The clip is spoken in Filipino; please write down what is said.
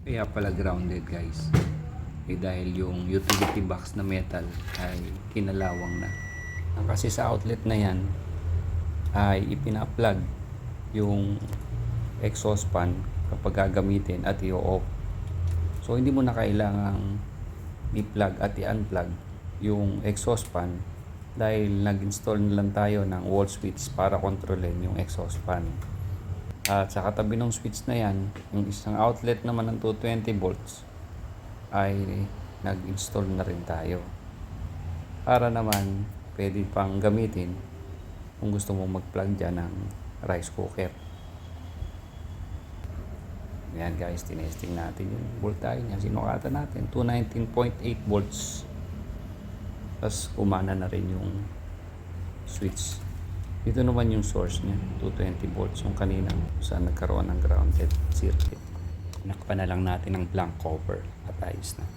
Kaya pala grounded guys. Dahil yung utility box na metal ay kinalawang na. Kasi sa outlet na yan ay ipina-plug yung exhaust fan kapag gagamitin at i-off. So hindi mo na kailangang i-plug at i-unplug yung exhaust fan dahil nag-install na lang tayo ng wall switch para kontrolin yung exhaust fan. At sa katabi ng switch na yan, yung isang outlet naman ng 220 volts ay nag-install na rin tayo. Para naman pwede pang gamitin kung gusto mo mag-plug dyan ng rice cooker. Ayan guys, tinesting natin yung voltage niya. Sinukatan natin, 219.8 volts. Tapos umana na rin yung switch. Dito naman yung source niya, 220 volts yung kanina saan nagkaroon ng grounded circuit. Nakpa na lang natin ng blank cover at ayos na.